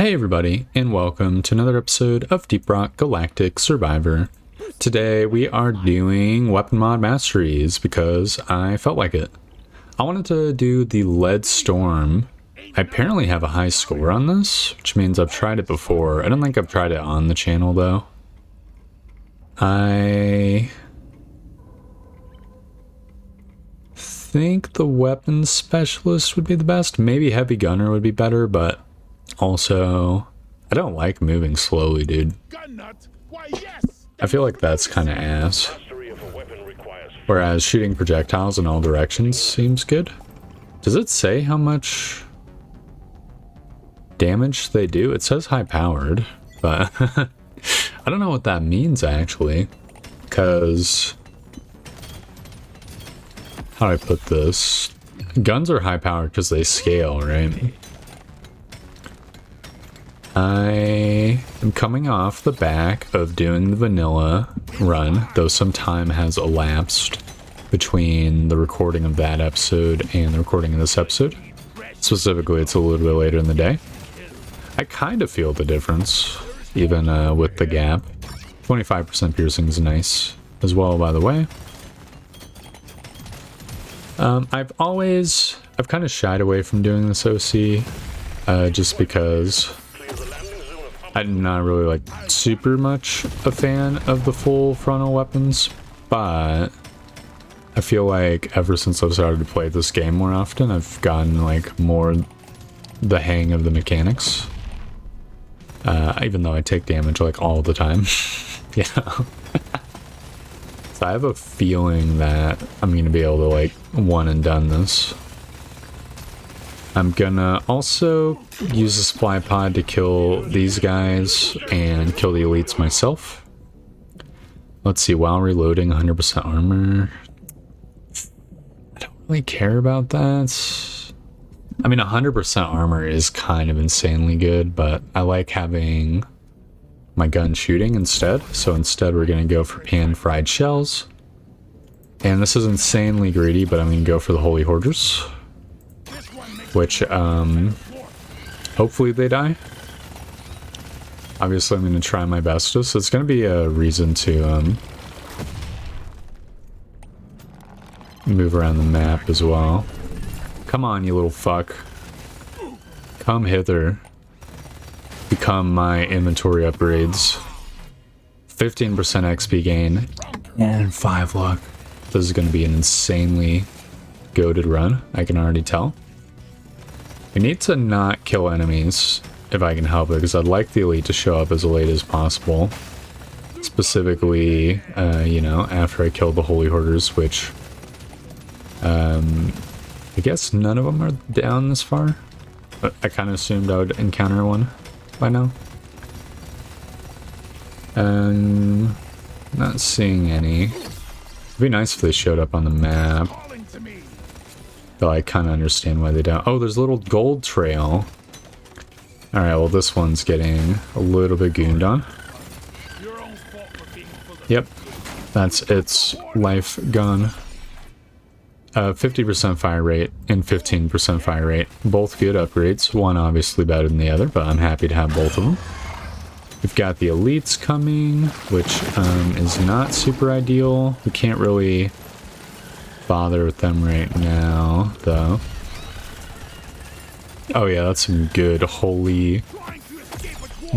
Hey everybody, and welcome to another episode of Deep Rock Galactic Survivor. Today we are doing weapon mod masteries because I felt like it. I wanted to do the Leadstorm. I apparently have a high score on this, which means I've tried it before. I don't think I've tried it on the channel though. I think the weapon specialist would be the best. Maybe heavy gunner would be better, but also I don't like moving slowly, dude. I feel like that's kind of ass. Whereas shooting projectiles in all directions seems good. Does it say how much damage they do? It says high powered, but I don't know what that means actually, because how do I put this? Guns are high powered because they scale, right? I am coming off the back of doing the vanilla run, though some time has elapsed between the recording of that episode and the recording of this episode. Specifically, it's a little bit later in the day. I kind of feel the difference, even with the gap. 25% piercing is nice as well, by the way. I've kind of shied away from doing this OC, just because I'm not really like super much a fan of the full frontal weapons, but I feel like ever since I've started to play this game more often, I've gotten like more the hang of the mechanics. Even though I take damage like all the time, you know. So I have a feeling that I'm gonna be able to like one and done this. I'm gonna also use the supply pod to kill these guys and kill the elites myself. Let's see, while reloading 100% armor. I don't really care about that. I mean, 100% armor is kind of insanely good, but I like having my gun shooting instead. So instead we're gonna go for pan-fried shells. And this is insanely greedy, but I'm gonna go for the Holy Hoarders. Which, hopefully they die. Obviously I'm going to try my bestest. It's going to be a reason to, move around the map as well. Come on, you little fuck. Come hither. Become my inventory upgrades. 15% XP gain. And 5 luck. This is going to be an insanely goated run, I can already tell. We need to not kill enemies if I can help it, because I'd like the elite to show up as late as possible. Specifically, you know, after I kill the Holy Hoarders, which I guess none of them are down this far. But I kind of assumed I would encounter one by now. Not seeing any. It'd be nice if they showed up on the map. Though I kind of understand why they don't. Oh, there's a little gold trail. Alright, well this one's getting a little bit gooned on. Yep, that's its life gun. 50% fire rate and 15% fire rate. Both good upgrades. One obviously better than the other, but I'm happy to have both of them. We've got the elites coming, which is not super ideal. We can't really bother with them right now, though. Oh yeah, that's some good holy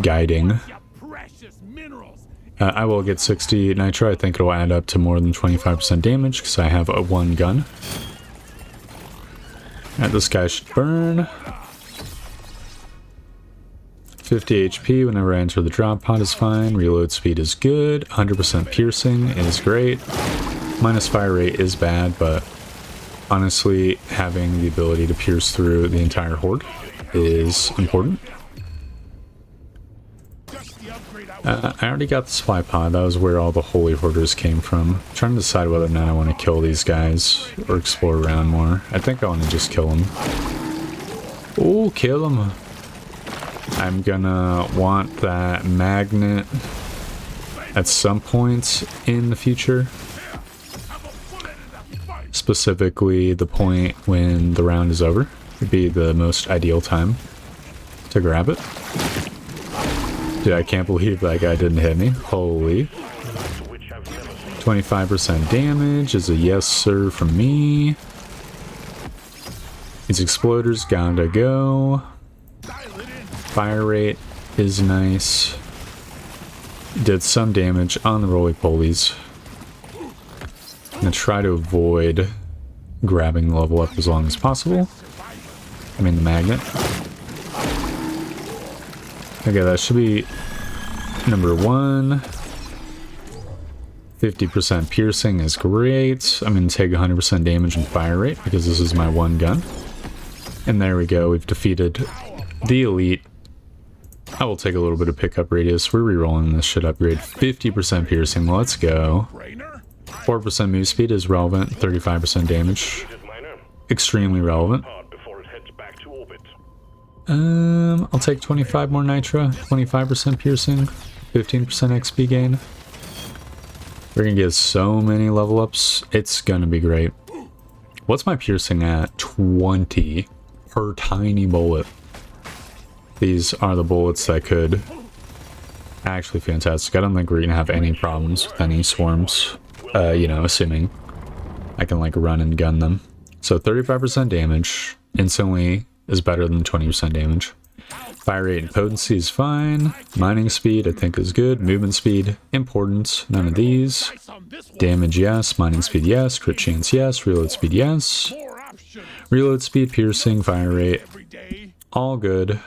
guiding. I will get 60 nitro. I think it'll add up to more than 25% damage because I have a one gun. Alright, this guy should burn. 50 HP whenever I enter the drop pod is fine. Reload speed is good. 100% piercing is great. Minus fire rate is bad, but honestly, having the ability to pierce through the entire horde is important. I already got the supply pod. That was where all the Holy Hoarders came from. I'm trying to decide whether or not I want to kill these guys or explore around more. I think I want to just kill them. Oh, kill them. I'm gonna want that magnet at some point in the future. Specifically, the point when the round is over would be the most ideal time to grab it. Dude, I can't believe that guy didn't hit me. Holy. 25% damage is a yes sir from me. These exploders gotta go. Fire rate is nice. Did some damage on the roly-polies. I'm gonna try to avoid grabbing the level up as long as possible. I mean the magnet. Okay, that should be number 1. 50% piercing is great. I'm going to take 100% damage and fire rate because this is my one gun. And there we go. We've defeated the elite. I will take a little bit of pickup radius. We're rerolling this shit upgrade. 50% piercing. Let's go. 4% move speed is relevant. 35% damage. Extremely relevant. I'll take 25 more nitra. 25% piercing. 15% XP gain. We're gonna get so many level ups. It's gonna be great. What's my piercing at? 20 per tiny bullet. These are the bullets that could actually fantastic. I don't think we're gonna have any problems with any swarms. You know, assuming I can like run and gun them. So 35% damage instantly is better than 20% damage. Fire rate and potency is fine. Mining speed, I think, is good. Movement speed, important. None of these. Damage, yes. Mining speed, yes. Crit chance, yes. Reload speed, yes. Reload speed, piercing, fire rate, all good.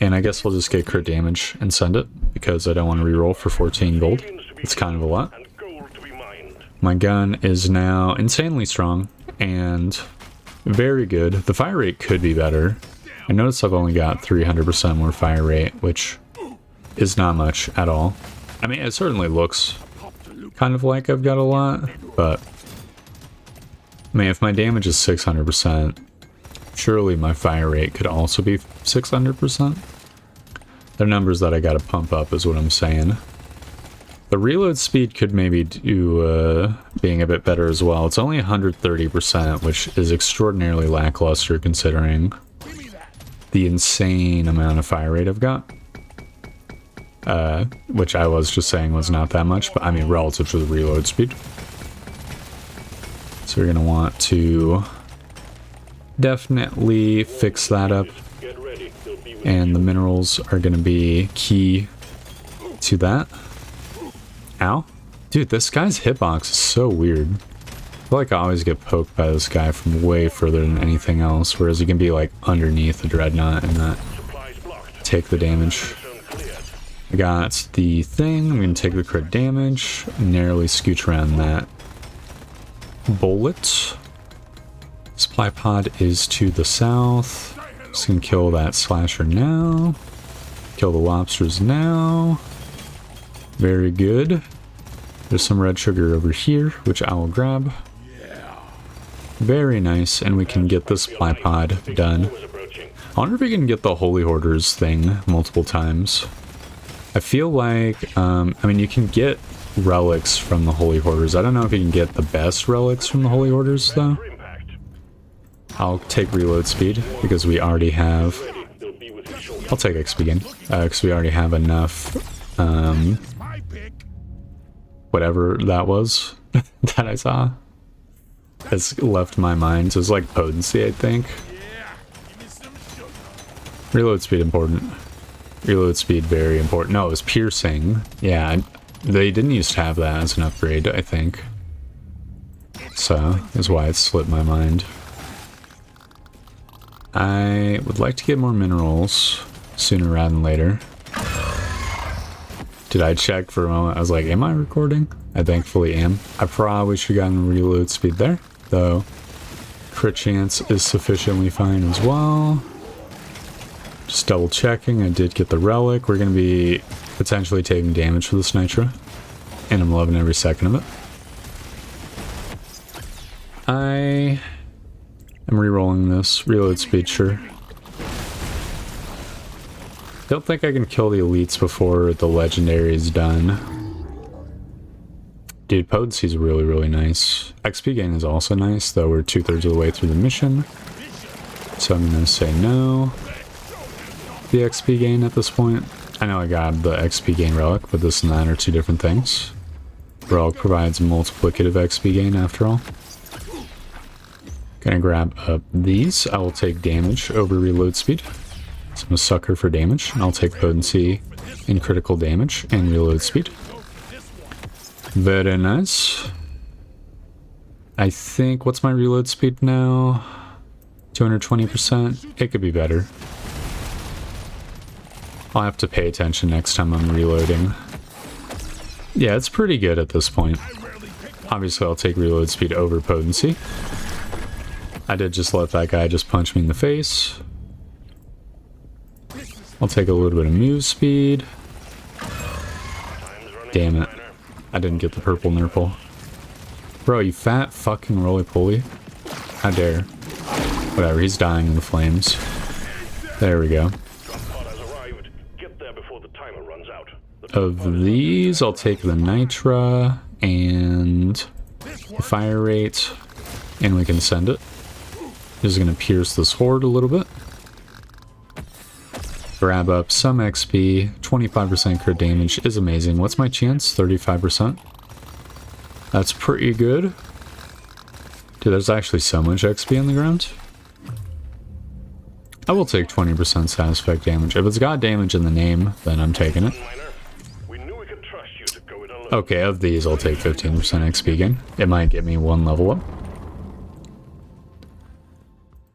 And I guess we'll just get crit damage and send it because I don't want to reroll for 14 gold. It's kind of a lot. My gun is now insanely strong and very good. The fire rate could be better. I notice I've only got 300% more fire rate, which is not much at all. I mean, it certainly looks kind of like I've got a lot, but I mean, if my damage is 600%, surely my fire rate could also be 600%. They're numbers that I gotta pump up is what I'm saying. The reload speed could maybe do being a bit better as well. It's only 130%, which is extraordinarily lackluster considering the insane amount of fire rate I've got. Which I was just saying was not that much, but I mean relative to the reload speed. So we're gonna want to definitely fix that up. And the minerals are gonna be key to that. Ow. Dude, this guy's hitbox is so weird. I feel like I always get poked by this guy from way further than anything else, whereas he can be like underneath the dreadnought and not take the damage. I got the thing, I'm gonna take the crit damage, narrowly scooch around that bullet. Supply pod is to the south. Just gonna kill that slasher now. Kill the lobsters now. Very good. There's some red sugar over here, which I will grab. Very nice, and we can get the supply pod done. I wonder if we can get the Holy Hoarders thing multiple times. I feel like, I mean, you can get relics from the Holy Hoarders. I don't know if you can get the best relics from the Holy Hoarders, though. I'll take reload speed, because we already have... I'll take XP gain, because we already have enough, whatever that was that I saw. Has left my mind, so it's like potency, I think. Reload speed important. Reload speed very important. No, it was piercing. Yeah, they didn't used to have that as an upgrade, I think. So, that's why it slipped my mind. I would like to get more minerals sooner rather than later. Did I check for a moment? I was like, am I recording? I thankfully am. I probably should have gotten reload speed there, though. Crit chance is sufficiently fine as well. Just double checking, I did get the relic. We're going to be potentially taking damage for this nitra, and I'm loving every second of it. I am re-rolling this. Reload speed, sure. Don't think I can kill the elites before the legendary is done. Dude, potency is really, really nice. XP gain is also nice, though we're 2/3 of the way through the mission. So I'm going to say no. the XP gain at this point. I know I got the XP gain relic, but this and that are two different things. Relic provides multiplicative XP gain after all. Gonna grab up these. I will take damage over reload speed. So I'm a sucker for damage. And I'll take potency and critical damage and reload speed. Very nice. I think, what's my reload speed now? 220%. It could be better. I'll have to pay attention next time I'm reloading. Yeah, it's pretty good at this point. Obviously, I'll take reload speed over potency. I did just let that guy just punch me in the face. I'll take a little bit of move speed. Damn it. I didn't get the purple nurple. Bro, you fat fucking roly-poly. How dare. Whatever, he's dying in the flames. There we go. Of these, I'll take the Nitra and the fire rate, and we can send it. This is going to pierce this horde a little bit. Grab up some XP. 25% crit damage is amazing. What's my chance? 35%. That's pretty good. Dude, there's actually so much XP on the ground. I will take 20% status effect damage. If it's got damage in the name, then I'm taking it. Okay, of these, I'll take 15% XP gain. It might get me one level up.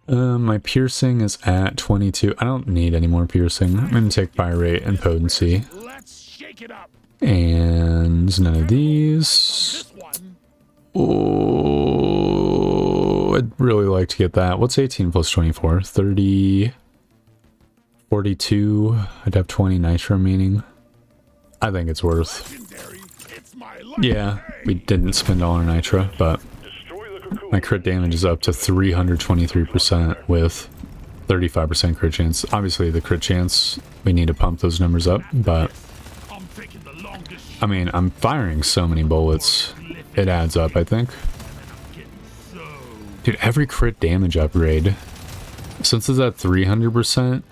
My piercing is at 22. I don't need any more piercing. I'm going to take fire rate and potency. And none of these. Oh, I'd really like to get that. What's 18 plus 24? 30. 42. I'd have 20 nitro remaining. I think it's worth. Yeah, we didn't spend all our nitro, but my crit damage is up to 323% with 35% crit chance. Obviously, the crit chance, we need to pump those numbers up, but I mean, I'm firing so many bullets. It adds up, I think. Dude, every crit damage upgrade, since it's at 300%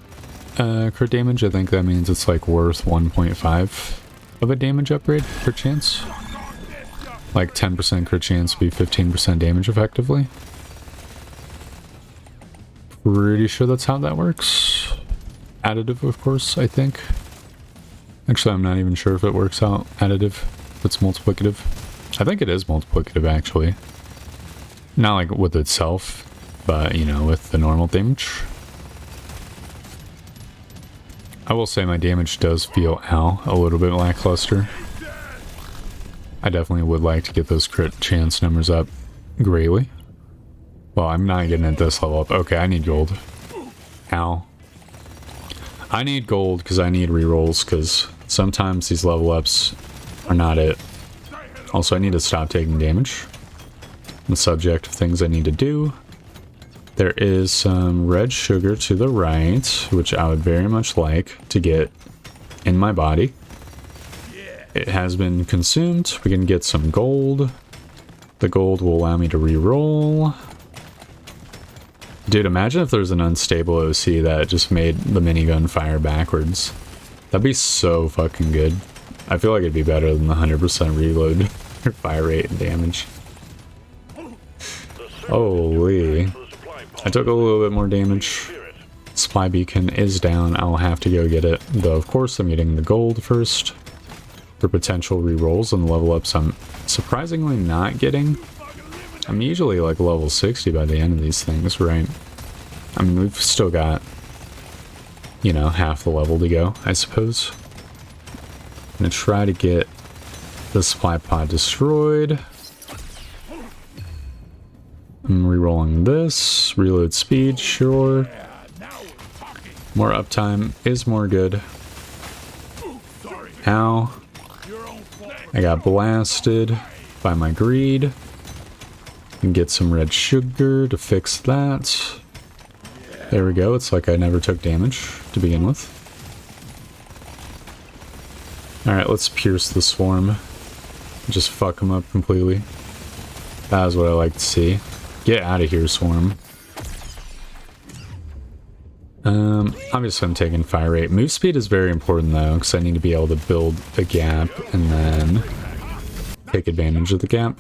crit damage, I think that means it's like worth 1.5 of a damage upgrade per chance. Like 10% crit chance would be 15% damage effectively. Pretty sure that's how that works. Additive, of course, I think. Actually, I'm not even sure if it works out additive, if it's multiplicative. I think it is multiplicative, actually. Not like with itself, but, you know, with the normal damage. I will say my damage does feel, a little bit lackluster. I definitely would like to get those crit chance numbers up greatly. Well, I'm not getting at this level up. Okay, I need gold. Ow. I need gold because I need rerolls, because sometimes these level ups are not it. Also, I need to stop taking damage. The subject of things I need to do. There is some red sugar to the right, which I would very much like to get in my body. It has been consumed. We can get some gold. The gold will allow me to re-roll. Dude, imagine if there's an unstable OC that just made the minigun fire backwards. That'd be so fucking good. I feel like it'd be better than the 100% reload fire rate and damage. Holy. I took a little bit more damage. Supply beacon is down. I'll have to go get it. Though, of course, I'm getting the gold first for potential rerolls and level ups I'm surprisingly not getting. I'm usually like level 60 by the end of these things, right? I mean, we've still got, you know, half the level to go, I suppose. I'm gonna try to get the supply pod destroyed. I'm rerolling this. Reload speed, sure. More uptime is more good. Ow. I got blasted by my greed. And get some red sugar to fix that. There we go. It's like I never took damage to begin with. Alright, let's pierce the swarm. Just fuck them up completely. That is what I like to see. Get out of here, swarm. Obviously I'm taking fire rate. Move speed is very important though, because I need to be able to build a gap and then take advantage of the gap.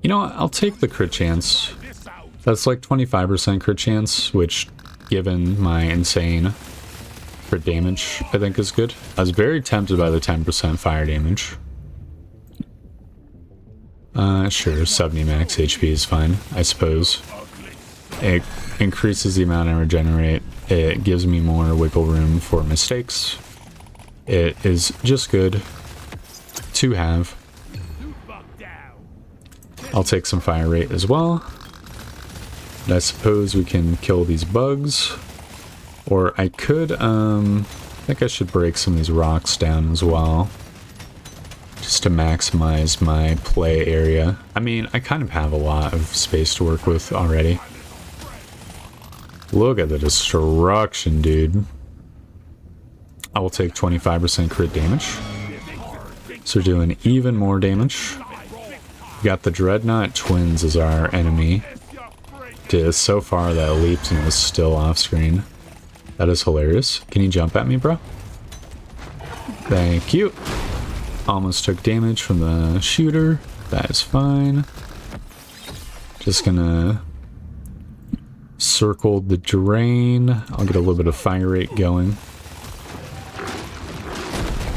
You know what? I'll take the crit chance. That's like 25% crit chance, which, given my insane crit damage, I think is good. I was very tempted by the 10% fire damage. Sure, 70 max HP is fine, I suppose. It increases the amount I regenerate. It gives me more wiggle room for mistakes. It is just good to have. I'll take some fire rate as well. And I suppose we can kill these bugs. Or I could, I think I should break some of these rocks down as well. Just to maximize my play area. I mean, I kind of have a lot of space to work with already. Look at the destruction, dude. I will take 25% crit damage. So we're doing even more damage. We got the Dreadnought Twins as our enemy. Dude, so far that Leadstorm is still off screen. That is hilarious. Can you jump at me, bro? Thank you. Almost took damage from the shooter. That is fine. Just gonna circle the drain. I'll get a little bit of fire rate going.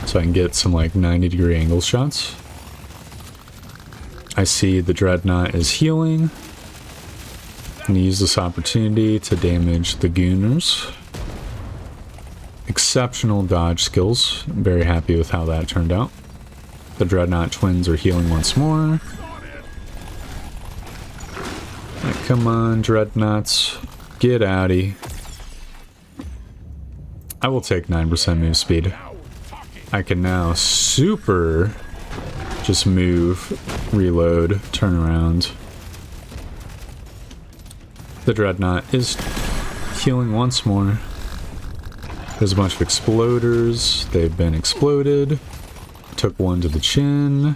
So I can get some like 90-degree angle shots. I see the Dreadnought is healing. I'm gonna use this opportunity to damage the Gooners. Exceptional dodge skills. I'm very happy with how that turned out. The Dreadnought Twins are healing once more. Right, come on, Dreadnoughts. Get outie. I will take 9% move speed. I can now super just move, reload, turn around. The Dreadnought is healing once more. There's a bunch of exploders. They've been exploded. Took one to the chin.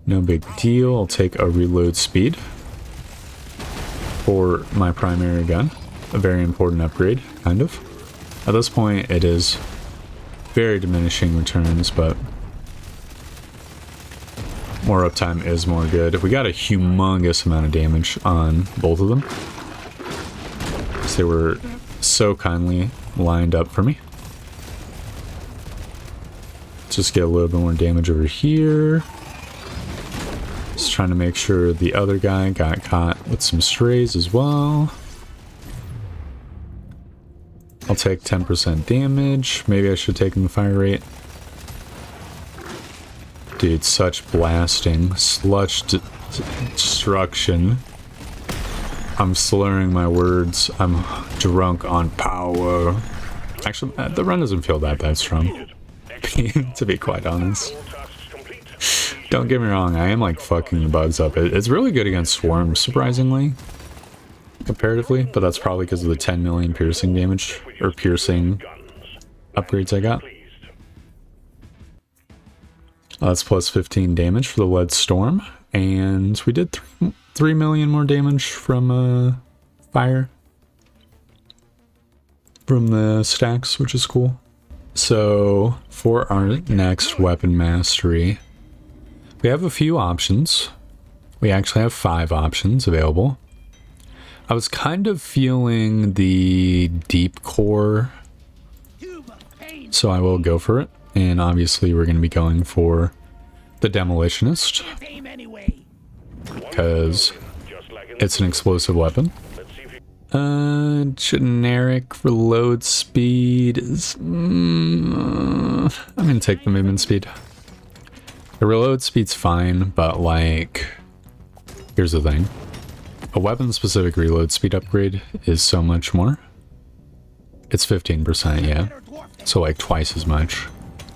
No big deal. I'll take a reload speed for my primary gun. A very important upgrade, kind of. At this point, it is very diminishing returns, but more uptime is more good. We got a humongous amount of damage on both of them. So they were so kindly lined up for me. Just get a little bit more damage over here. Just trying to make sure the other guy got caught with some strays as well. I'll take 10% damage. Maybe I should take in the fire rate. Dude, such blasting. Sludge destruction. I'm slurring my words. I'm drunk on power. Actually, the run doesn't feel that strong. To be quite honest. Don't get me wrong, I am like fucking the bugs up. It's really good against swarms, surprisingly. Comparatively, but that's probably because of the 10 million piercing damage, or piercing upgrades I got. That's plus 15 damage for the Leadstorm, and we did 3 million more damage from fire. From the stacks, which is cool. So, for our next weapon mastery, we have a few options. We actually have 5 options available. I was kind of feeling the deep core, so I will go for it. And obviously we're going to be going for the Demolitionist, because it's an explosive weapon. Generic reload speed is... I'm going to take the movement speed. The reload speed's fine, but like... Here's the thing. A weapon-specific reload speed upgrade is so much more. It's 15%, yeah. So like twice as much.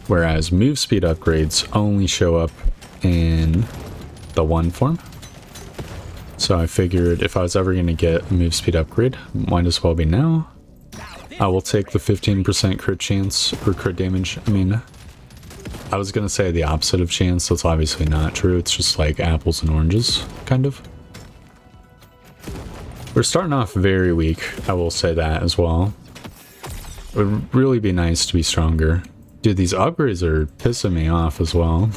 Whereas move speed upgrades only show up in the one form. So I figured if I was ever going to get a move speed upgrade, might as well be now. I will take the 15% crit chance, or crit damage. I mean, I was going to say the opposite of chance. That's obviously not true. It's just like apples and oranges, kind of. We're starting off very weak, I will say that as well. It would really be nice to be stronger. Dude, these upgrades are pissing me off as well.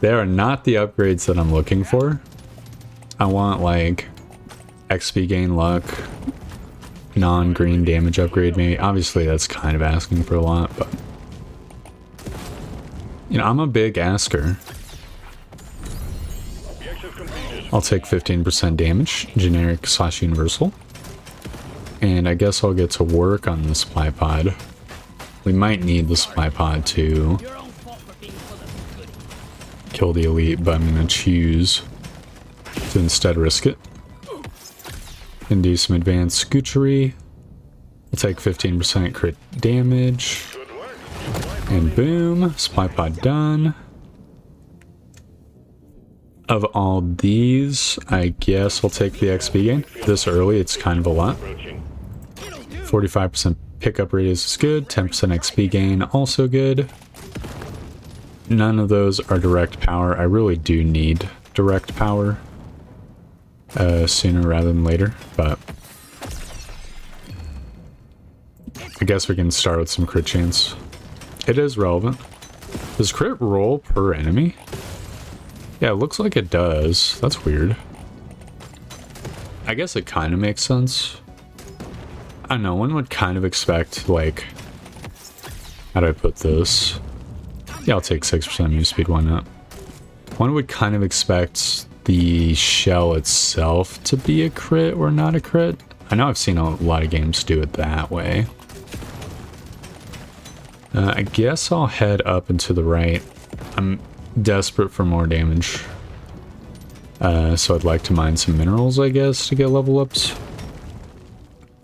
They are not the upgrades that I'm looking for. I want, like, XP gain luck, non-green damage upgrade maybe. Obviously, that's kind of asking for a lot, but... You know, I'm a big asker. I'll take 15% damage, generic / universal. And I guess I'll get to work on the supply pod. We might need the supply pod to kill the elite, but I'm going to choose to instead risk it. And do some advanced scoochery. We'll take 15% crit damage. And boom, supply pod done. Of all these, I guess I'll take the XP gain. This early, it's kind of a lot. 45% pickup radius is good. 10% XP gain, also good. None of those are direct power. I really do need direct power sooner rather than later, but I guess we can start with some crit chance. It is relevant. Does crit roll per enemy? Yeah, it looks like it does. That's weird. I guess it kind of makes sense. I don't know, one would kind of expect, like... How do I put this? Yeah, I'll take 6% move speed, why not? One would kind of expect the shell itself to be a crit or not a crit. I know I've seen a lot of games do it that way. I guess I'll head up and to the right. I'm desperate for more damage. So I'd like to mine some minerals, I guess, to get level ups.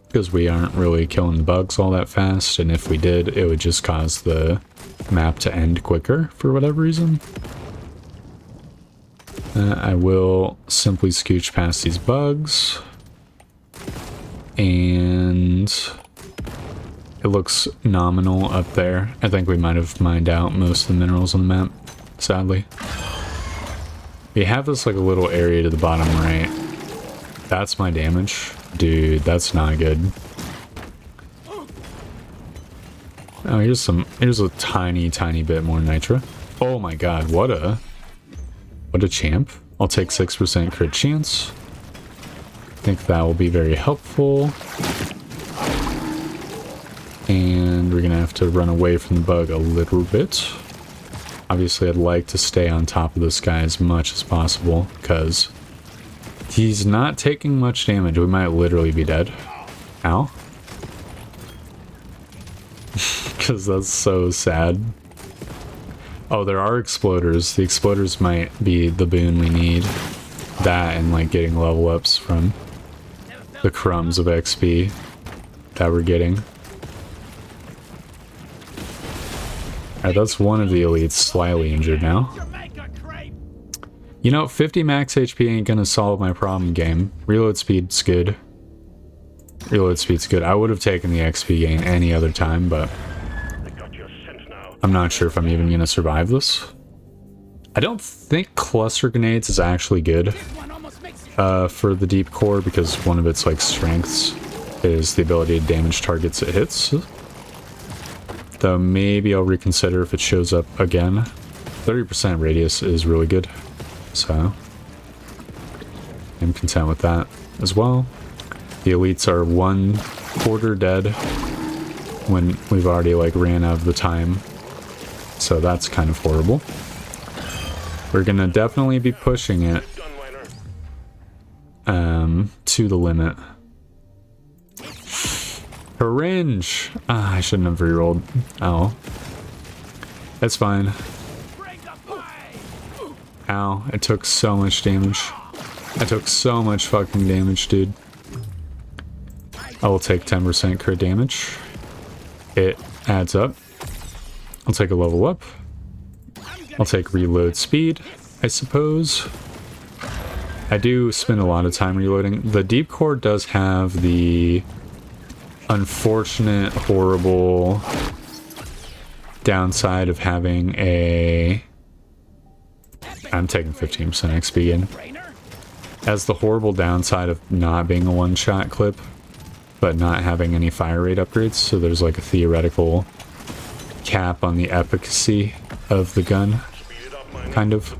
Because we aren't really killing the bugs all that fast, and if we did, it would just cause the map to end quicker for whatever reason. I will simply scooch past these bugs. And it looks nominal up there. I think we might have mined out most of the minerals on the map, sadly. We have this like a little area to the bottom right. That's my damage. Dude, that's not good. Oh, here's a tiny bit more nitra. Oh my god, what a champ. I'll take 6% crit chance. I think that will be very helpful. And we're gonna have to run away from the bug a little bit. Obviously, I'd like to stay on top of this guy as much as possible, because he's not taking much damage. We might literally be dead. Ow. Because that's so sad. Oh, there are exploders. The exploders might be the boon we need. That and like getting level ups from the crumbs of XP that we're getting. Alright, that's one of the elites slightly injured now. You know, 50 max HP ain't gonna solve my problem, game. Reload speed's good. Reload speed's good. I would have taken the XP gain any other time, but I'm not sure if I'm even gonna survive this. I don't think cluster grenades is actually good for the deep core, because one of its like strengths is the ability to damage targets it hits. Though maybe I'll reconsider if it shows up again. 30% radius is really good, so I'm content with that as well. The elites are 1/4 dead when we've already like ran out of the time, so that's kind of horrible. We're gonna definitely be pushing it to the limit. Cringe! Ah, I shouldn't have rerolled. Oh. That's fine. Ow, I took so much damage. I took so much fucking damage, dude. I will take 10% crit damage. It adds up. I'll take a level up. I'll take reload speed, I suppose. I do spend a lot of time reloading. The deep core does have the unfortunate, horrible downside of having a... I'm taking 15% XP in. Has the horrible downside of not being a one-shot clip, but not having any fire rate upgrades, so there's like a theoretical cap on the efficacy of the gun, kind of.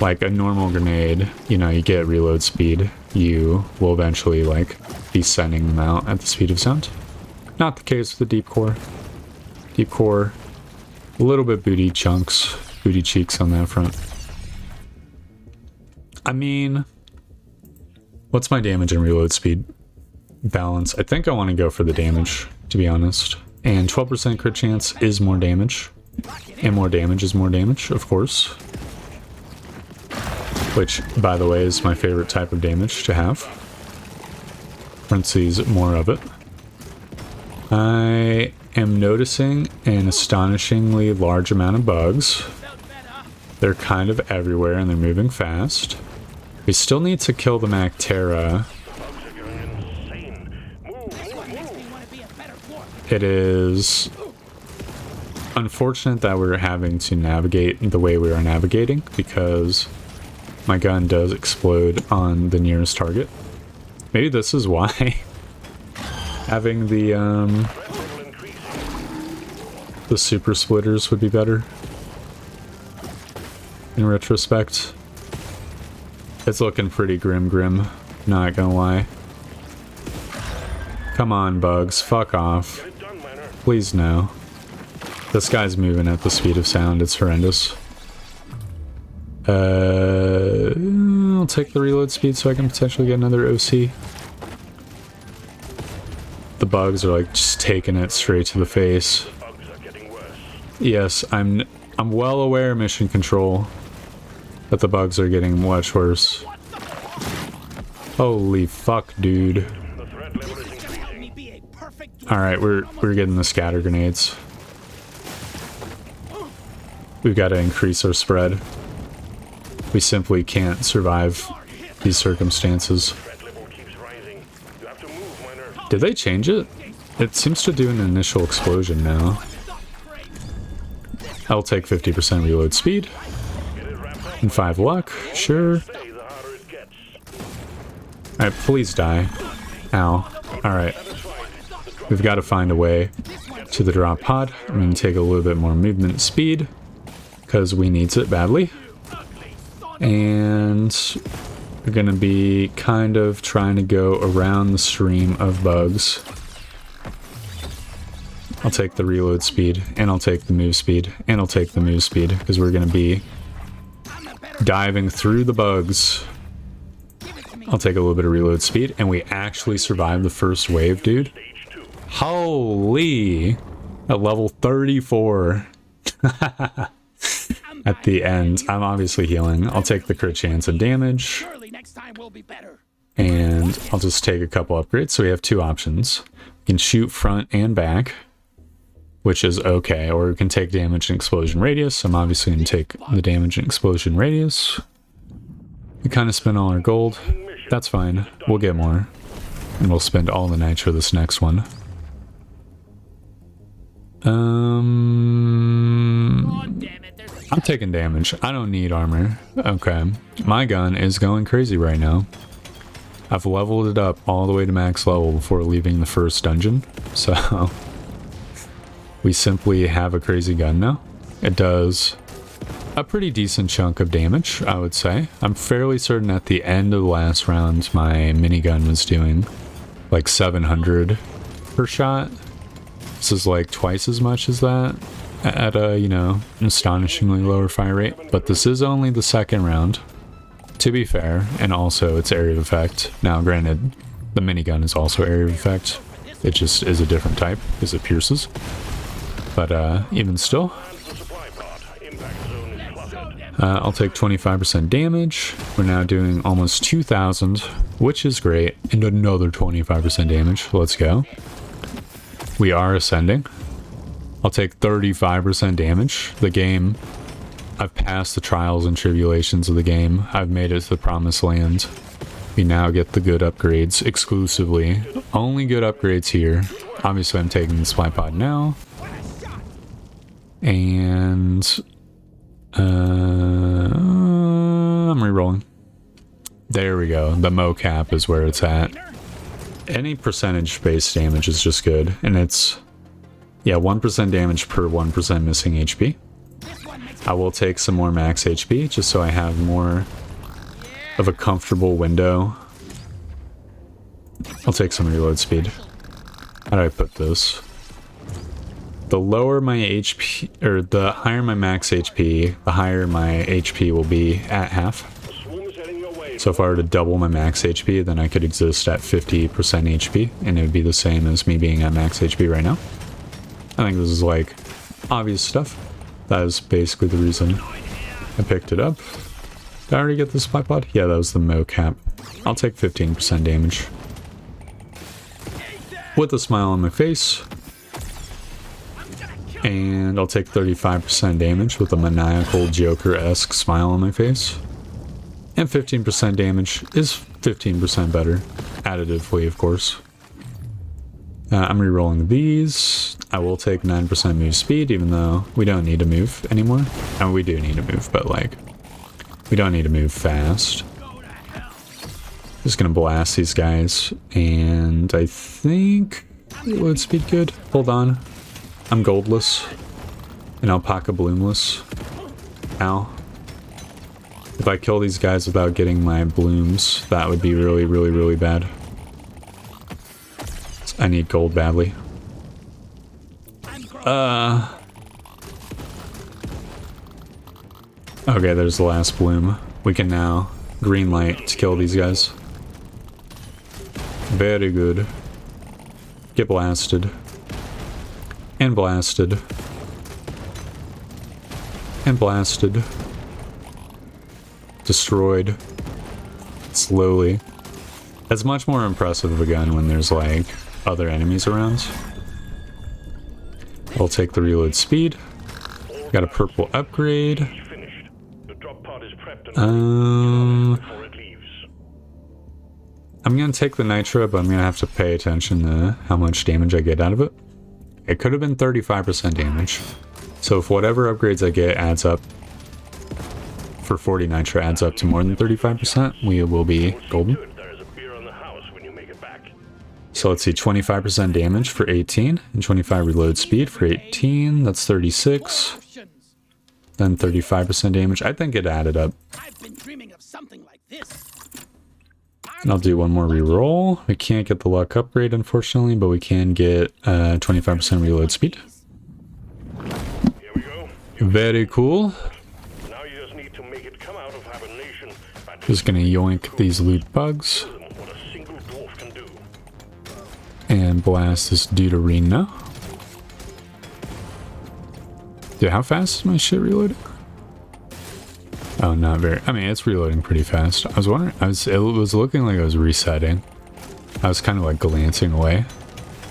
Like a normal grenade, you know, you get reload speed, you will eventually like be sending them out at the speed of sound. Not the case with the deep core. Deep core, a little bit booty cheeks on that front. I mean, what's my damage and reload speed balance? I think I want to go for the damage, to be honest. And 12% crit chance is more damage. And more damage is more damage, of course. Which, by the way, is my favorite type of damage to have. Parentheses, more of it. I am noticing an astonishingly large amount of bugs. They're kind of everywhere and they're moving fast. We still need to kill the Mactera. It is unfortunate that we're having to navigate the way we are navigating because my gun does explode on the nearest target. Maybe this is why having the super splitters would be better in retrospect. It's looking pretty grim, not gonna lie. Come on, bugs, fuck off. Please no. This guy's moving at the speed of sound, it's horrendous. I'll take the reload speed so I can potentially get another OC. The bugs are like just taking it straight to the face. Yes, I'm well aware, Mission Control, that the bugs are getting much worse. Holy fuck, dude. Alright, we're getting the scatter grenades. We've got to increase our spread. We simply can't survive these circumstances. Did they change it? It seems to do an initial explosion now. I'll take 50% reload speed. And 5 luck, sure. Alright, please die. Ow. Alright. We've got to find a way to the drop pod. I'm going to take a little bit more movement speed, because we need it badly. And we're going to be kind of trying to go around the stream of bugs. I'll take the reload speed, and I'll take the move speed, and I'll take the move speed, because we're going to be diving through the bugs. I'll take a little bit of reload speed, and we actually survived the first wave, dude. Holy! At level 34. At the end. I'm obviously healing. I'll take the crit chance and damage. And I'll just take a couple upgrades. So we have 2 options. We can shoot front and back, which is okay. Or we can take damage and explosion radius. I'm obviously going to take the damage and explosion radius. We kind of spend all our gold. That's fine. We'll get more. And we'll spend all the nitro this next one. I'm taking damage. I don't need armor. Okay. My gun is going crazy right now. I've leveled it up all the way to max level before leaving the first dungeon. So we simply have a crazy gun now. It does a pretty decent chunk of damage, I would say. I'm fairly certain at the end of the last round, my minigun was doing like 700 per shot. This is like twice as much as that at a, you know, astonishingly lower fire rate. But this is only the second round, to be fair, and also it's area of effect. Now, granted, the minigun is also area of effect. It just is a different type because it pierces. But even still, I'll take 25% damage. We're now doing almost 2,000, which is great. And another 25% damage. Let's go. We are ascending. I'll take 35% damage. The game, I've passed the trials and tribulations of the game. I've made it to the promised land. We now get the good upgrades exclusively. Only good upgrades here. Obviously, I'm taking the supply pod now. And I'm rerolling. There we go. The mocap is where it's at. Any percentage base damage is just good. And it's, yeah, 1% damage per 1% missing HP. I will take some more max HP just so I have more of a comfortable window. I'll take some reload speed. How do I put this? The lower my HP, or the higher my max HP, the higher my HP will be at half. So if I were to double my max HP, then I could exist at 50% HP, and it would be the same as me being at max HP right now. I think this is like obvious stuff. That is basically the reason I picked it up. Did I already get the spy pod? Yeah, that was the mocap. I'll take 15% damage. With a smile on my face. And I'll take 35% damage with a maniacal Joker-esque smile on my face. And 15% damage is 15% better. Additively, of course. I'm re-rolling these. I will take 9% move speed, even though we don't need to move anymore. And we do need to move, but like, we don't need to move fast. Just gonna blast these guys, and I think reload speed good. Hold on. I'm goldless. And alpaca bloomless. Ow. If I kill these guys without getting my blooms, that would be really, really, really bad. I need gold badly. Okay, there's the last bloom. We can now green light to kill these guys. Very good. Get blasted. And blasted. And blasted. Destroyed. Slowly. It's much more impressive of a gun when there's like other enemies around. I'll take the reload speed. Got a purple upgrade. I'm gonna take the nitro, but I'm gonna have to pay attention to how much damage I get out of it. It could have been 35% damage. So if whatever upgrades I get adds up for 40 nitro adds up to more than 35%, we will be golden. So let's see, 25% damage for 18, and 25 reload speed for 18, that's 36. Then 35% damage. I think it added up. And I'll do one more reroll. We can't get the luck upgrade, unfortunately, but we can get 25% reload speed. Very cool. Just gonna yoink these loot bugs. And blast this dude arena. Dude, how fast is my shit reloading? Oh, not very. I mean, it's reloading pretty fast. I was wondering, it was looking like I was resetting. I was kind of like glancing away,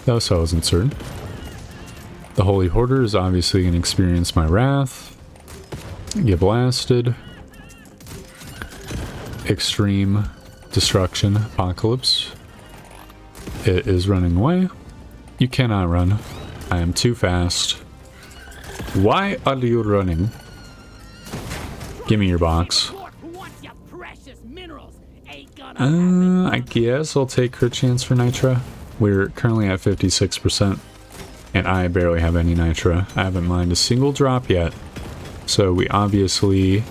though, so I wasn't certain. The Holy Hoarder is obviously going to experience my wrath. Get blasted. Extreme destruction apocalypse. It is running away. You cannot run. I am too fast. Why are you running? Give me your box. I guess I'll take crit chance for nitra. We're currently at 56%, and I barely have any nitra. I haven't mined a single drop yet, so we obviously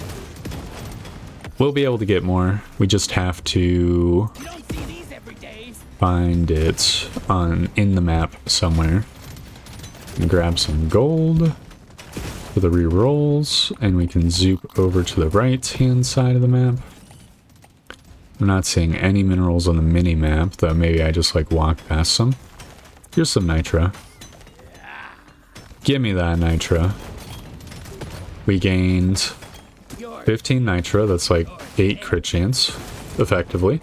will be able to get more. We just have to find it in the map somewhere and grab some gold for the re-rolls, and we can zoop over to the right hand side of the map. I'm not seeing any minerals on the mini map, though maybe I just like walk past some. Here's some nitra. Give me that nitra. We gained 15 nitra, that's like 8 crit chance effectively.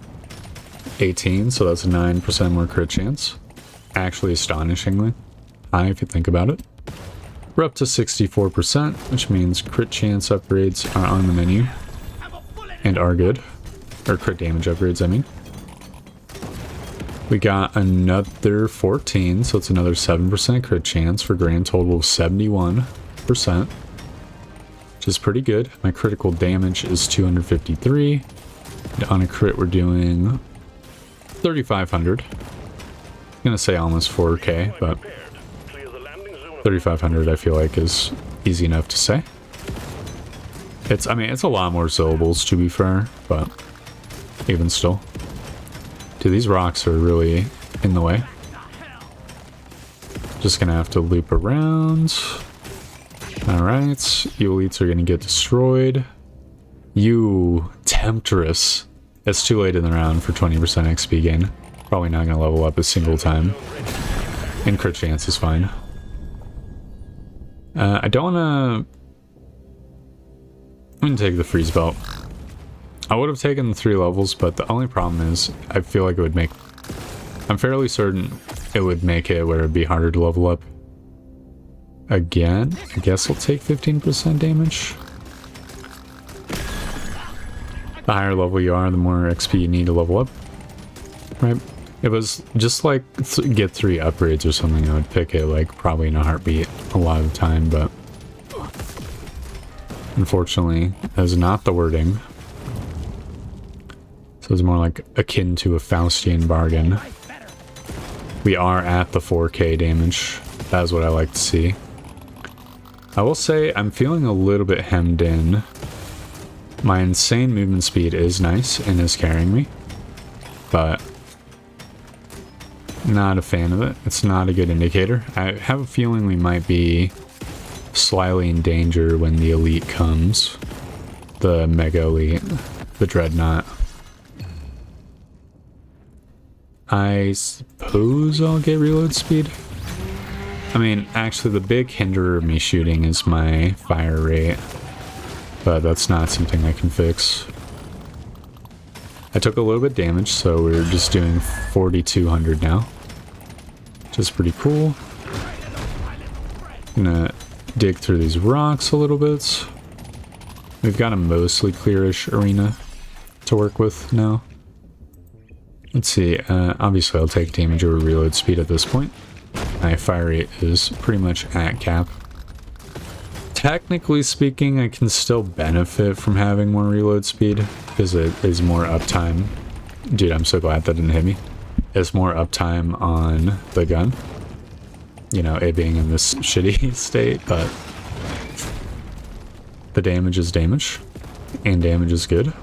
18, so that's 9% more crit chance. Actually astonishingly high if you think about it. We're up to 64%, which means crit chance upgrades are on the menu and are good. Or crit damage upgrades, I mean. We got another 14, so it's another 7% crit chance for a grand total of 71%, which is pretty good. My critical damage is 253. On a crit, we're doing 3,500. I'm gonna say almost 4K, but 3,500 I feel like is easy enough to say. I mean, it's a lot more syllables to be fair, but even still. Dude, these rocks are really in the way. Just gonna have to loop around. Alright, you elites are gonna get destroyed. You Temptress. It's too late in the round for 20% XP gain. Probably not gonna level up a single time. And crit chance is fine. I don't wanna... I'm gonna take the freeze belt. I would have taken the 3 levels, but the only problem is I feel like it would make... I'm fairly certain it would make it where it'd be harder to level up. Again, I guess I'll take 15% damage. The higher level you are, the more XP you need to level up. Right? It was just like get 3 upgrades or something, I would pick it like probably in a heartbeat a lot of the time, but unfortunately, that is not the wording. So it's more like akin to a Faustian bargain. We are at the 4K damage. That is what I like to see. I will say I'm feeling a little bit hemmed in. My insane movement speed is nice and is carrying me, but not a fan of it. It's not a good indicator. I have a feeling we might be slightly in danger when the elite comes. The mega elite, the dreadnought. I suppose I'll get reload speed. I mean, actually the big hinderer of me shooting is my fire rate, but that's not something I can fix. I took a little bit damage, so we're just doing 4,200 now, which is pretty cool. Gonna dig through these rocks a little bit. We've got a mostly clearish arena to work with now. Let's see, obviously I'll take damage over reload speed at this point. My fire rate is pretty much at cap. Technically speaking, I can still benefit from having more reload speed, because it is more uptime. Dude, I'm so glad that didn't hit me. It's more uptime on the gun. You know, it being in this shitty state, but the damage is damage, and damage is good.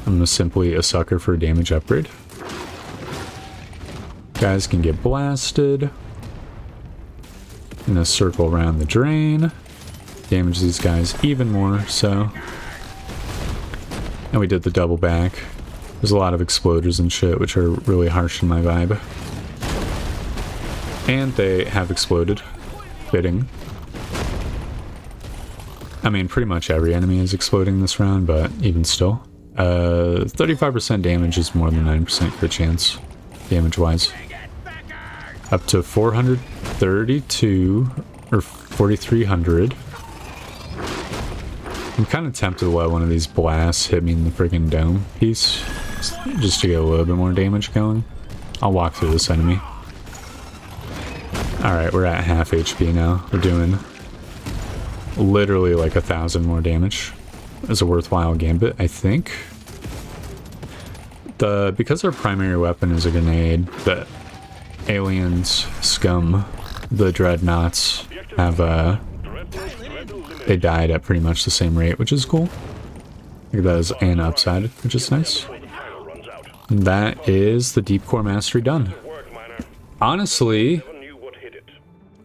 I'm simply a sucker for a damage upgrade. Guys can get blasted. Gonna circle around the drain. Damage these guys even more, so. And we did the double back. There's a lot of exploders and shit, which are really harsh in my vibe. And they have exploded. Fitting. I mean, pretty much every enemy is exploding this round, but even still. 35% damage is more than 9% crit chance, damage-wise. Up to 432 or 4,300. I'm kind of tempted to let one of these blasts hit me in the freaking dome piece, just to get a little bit more damage going. I'll walk through this enemy. Alright, we're at half HP now. We're doing literally like 1,000 more damage. It's a worthwhile gambit, I think. Because our primary weapon is a grenade, the aliens, scum, the dreadnoughts have they died at pretty much the same rate, which is cool. I think that is an upside, which is nice. And that is the Deep Core Mastery done. Honestly,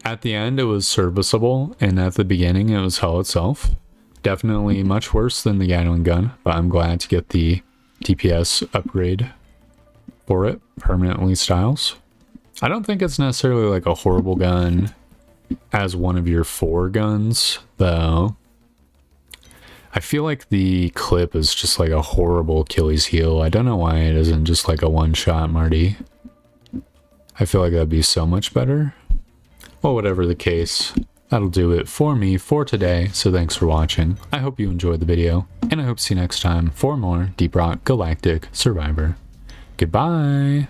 at the end it was serviceable, and at the beginning it was hell itself. Definitely much worse than the Gatling gun, but I'm glad to get the DPS upgrade for it, permanently styles. I don't think it's necessarily like a horrible gun as one of your 4 guns, though. I feel like the clip is just like a horrible Achilles heel. I don't know why it isn't just like a one-shot Marty. I feel like that'd be so much better. Well, whatever the case, that'll do it for me for today, so thanks for watching. I hope you enjoyed the video, and I hope to see you next time for more Deep Rock Galactic Survivor. Goodbye!